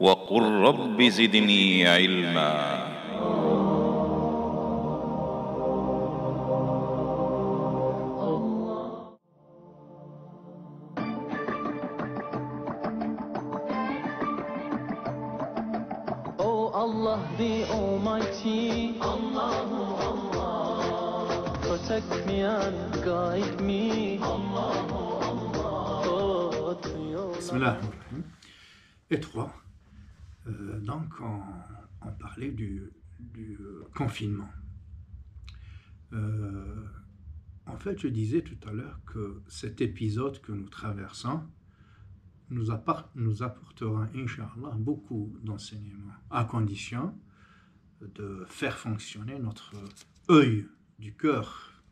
وقل رب زدني علما. Allah the Almighty, Allahu Allah, protect me and guide me, Allahu Allah, to your Bismillahirrahmanirrahim. Et 3. Donc, on parlait du confinement. En fait, je disais tout à l'heure que cet épisode que nous traversons nous apportera, Inch'Allah, beaucoup d'enseignements, à condition de faire fonctionner notre œil du cœur.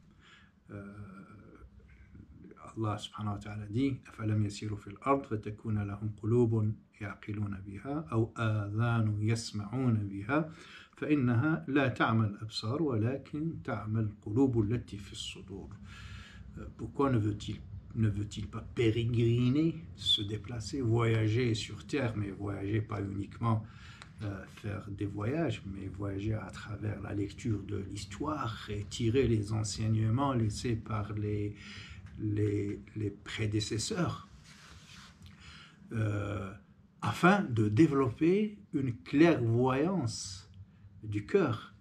Allah subhanahu wa ta'ala dit أَفَلَمْ يَسِيرُوا فِي الْأَرْضِ فَتَكُونَ لَهُمْ قُلُوبٌ يَعْقِلُونَ بِهَا أَوْ آذَانٌ يَسْمَعُونَ بِهَا فَإِنَّهَا لَا تَعْمَى الْأَبْصَارُ وَلَكِنْ تَعْمَى الْقُلُوبُ الَّتِي فِي الصُّدُورِ. Pourquoi ne veut-il pas pérégriner, se déplacer, voyager sur terre, mais voyager pas uniquement faire des voyages, mais voyager à travers la lecture de l'histoire et tirer les enseignements laissés par les prédécesseurs, afin de développer une clairvoyance du cœur.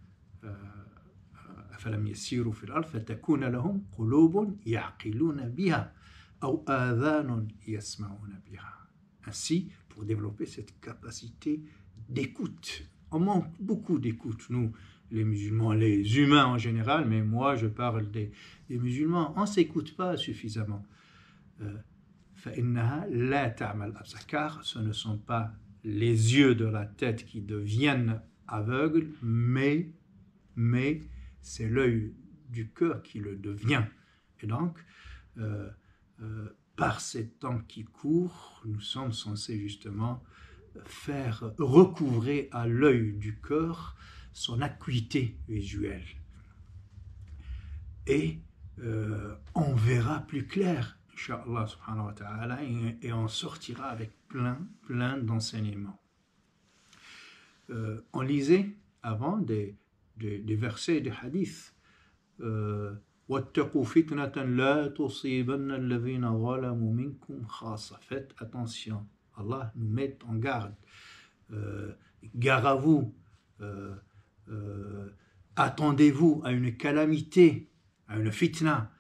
أَفَلَمْ يَسِيرُوا فِي الْأَرْضِ فَتَكُونَ لَهُمْ قُلُوبٌ يَعْقِلُونَ بِهَا أَوْ آذَانٌ يَسْمَعُونَ بِهَا. Ainsi, pour développer cette capacité d'écoute. On manque beaucoup d'écoute, nous, les musulmans, les humains en général, mais moi je parle des musulmans, on ne s'écoute pas suffisamment. فَإِنَّهَا لَا تَعْمَى الْأَبْصَارُ, car ce ne sont pas les yeux de la tête qui deviennent aveugles, mais c'est l'œil du cœur qui le devient. Et donc, par ces temps qui courent, nous sommes censés justement faire recouvrer à l'œil du cœur son acuité visuelle. Et on verra plus clair, Inch'Allah subhanahu wa ta'ala, et on sortira avec plein d'enseignements. On lisait avant des versets des hadiths. وَاتَّقُوا فِتْنَةً لَا تُصِيبَنَّ الَّذِينَ ظَلَمُوا مِنْكُمْ خَاصَّةً. Faites attention, Allah nous met en garde. Gare à vous, attendez-vous à une calamité, à une fitna,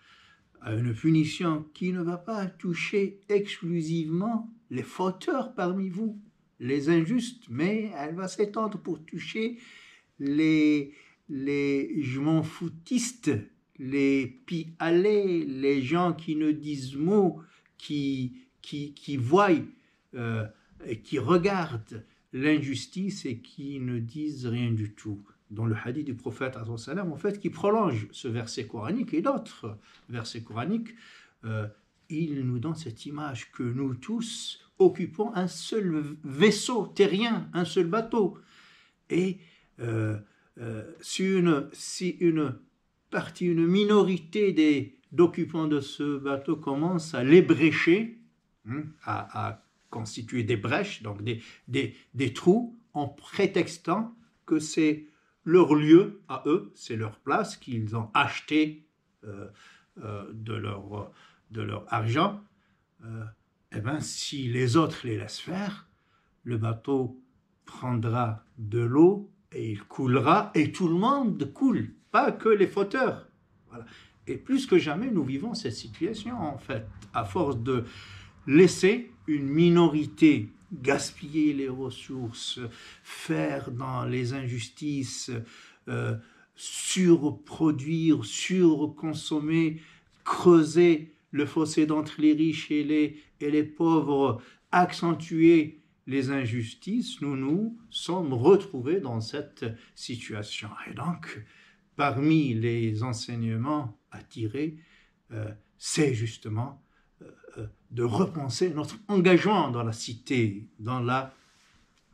à une punition qui ne va pas toucher exclusivement les fauteurs parmi vous, les injustes, mais elle va s'étendre pour toucher les je m'en foutistes, les pis-allés, les gens qui ne disent mot, qui voient et qui regardent l'injustice et qui ne disent rien du tout. Dans le hadith du prophète, en fait, qui prolonge ce verset coranique et d'autres versets coraniques, il nous donne cette image que nous tous occupons un seul vaisseau terrien, un seul bateau. Et si une partie, une minorité d'occupants de ce bateau commence à l'ébrécher, à constituer des brèches, donc des trous, en prétextant que c'est leur lieu à eux, c'est leur place qu'ils ont acheté de leur argent, et bien si les autres les laissent faire, le bateau prendra de l'eau et il coulera, et tout le monde coule, pas que les fauteurs. Voilà. Et plus que jamais, nous vivons cette situation, en fait, à force de laisser une minorité gaspiller les ressources, faire dans les injustices, surproduire, surconsommer, creuser le fossé entre les riches et les pauvres, accentuer les injustices, nous sommes retrouvés dans cette situation. Et donc, parmi les enseignements à tirer, c'est justement de repenser notre engagement dans la cité, dans la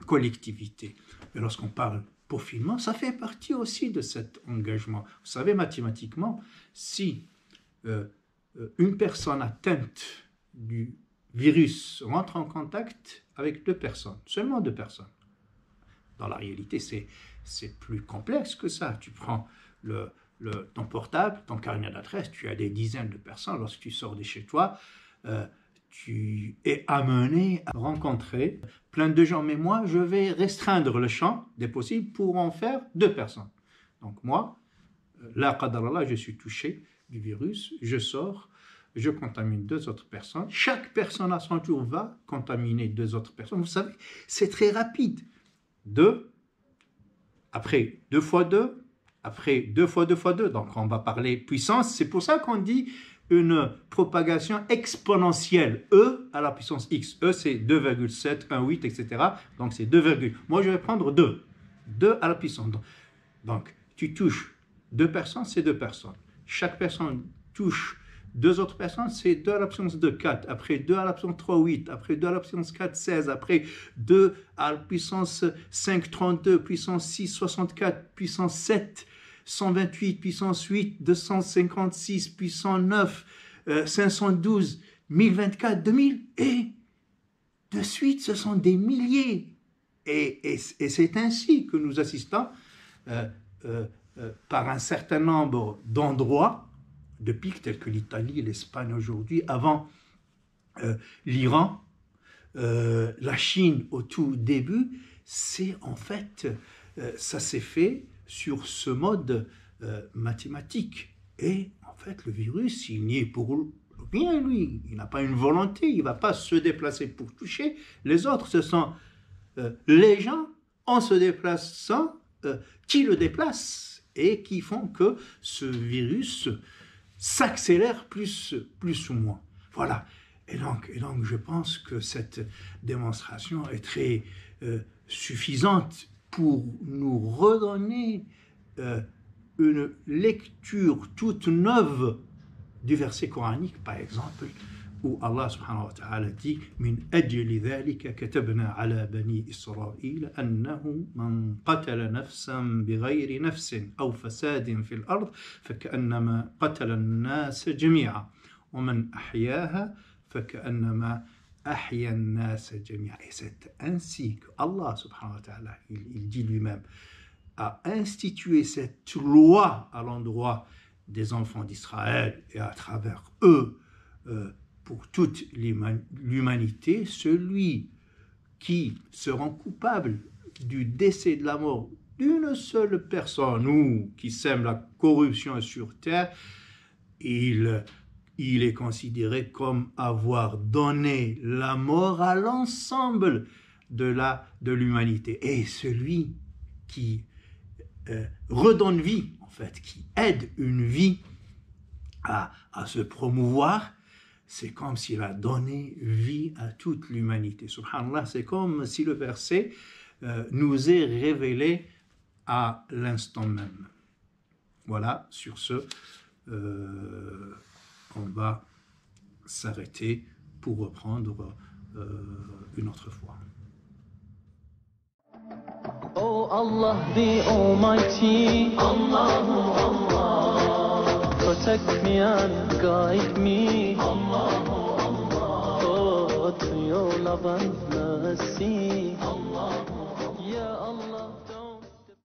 collectivité. Mais lorsqu'on parle peaufinement, ça fait partie aussi de cet engagement. Vous savez, mathématiquement, si une personne atteinte du virus rentre en contact avec 2 personnes, seulement 2 personnes. Dans la réalité, c'est plus complexe que ça. Tu prends ton portable, ton carnet d'adresse, tu as des dizaines de personnes. Lorsque tu sors de chez toi, tu es amené à rencontrer plein de gens. Mais moi, je vais restreindre le champ des possibles pour en faire 2 personnes. Donc moi, la qadarallah, je suis touché du virus, je sors, je contamine 2 autres personnes. Chaque personne à son tour va contaminer 2 autres personnes. Vous savez, c'est très rapide. 2, après 2 fois 2, après 2 fois 2 fois 2. Donc on va parler puissance. C'est pour ça qu'on dit une propagation exponentielle. E à la puissance x. E c'est 2,7, 1,8, etc. Donc c'est 2, moi je vais prendre 2. 2 à la puissance. Donc tu touches 2 personnes, c'est 2 personnes. Chaque personne touche 2 autres personnes, c'est 2 à la puissance de 4. Après 2 à la puissance 3, 8. Après 2 à la puissance 4, 16. Après 2 à la puissance 5, 32. Puissance 6, 64. Puissance 7, 128. Puissance 8, 256. Puissance 9, 512. 1024, 2000. Et de suite, ce sont des milliers. Et c'est ainsi que nous assistons par un certain nombre d'endroits de pics tels que l'Italie, l'Espagne aujourd'hui, avant l'Iran, la Chine au tout début, c'est en fait, ça s'est fait sur ce mode mathématique. Et en fait, le virus, il n'y est pour rien, lui. Il n'a pas une volonté, il ne va pas se déplacer pour toucher les autres. Ce sont les gens, en se déplaçant, qui le déplacent et qui font que ce virus s'accélère plus ou moins. Voilà. Et donc, je pense que cette démonstration est très suffisante pour nous redonner une lecture toute neuve du verset coranique, par exemple, où Allah subhanahu wa ta'ala dit min ajli dhalika katabna ala bani Israël annahu man qatala nafsan bighayri nafsin aw fasadin fil ard fakannama qatala an-nas jami'a wa man ahyaha fakannama ahya an-nas jami'a. Et c'est ainsi que Allah subhanahu wa ta'ala, il dit lui-même, a institué cette loi à l'endroit des enfants d'Israël et à travers eux pour toute l'humanité. Celui qui se rend coupable du décès, de la mort d'une seule personne ou qui sème la corruption sur terre, il est considéré comme avoir donné la mort à l'ensemble de l'humanité. Et celui qui redonne vie, en fait, qui aide une vie à se promouvoir, c'est comme s'il a donné vie à toute l'humanité. Subhanallah, c'est comme si le verset nous est révélé à l'instant même. Voilà, sur ce, on va s'arrêter pour reprendre une autre fois. Oh Allah the Almighty, Allahu Allah, protect me and guide me, Allahu Allah, oh to your love and mercy, Allahu Allah, Ya Allah.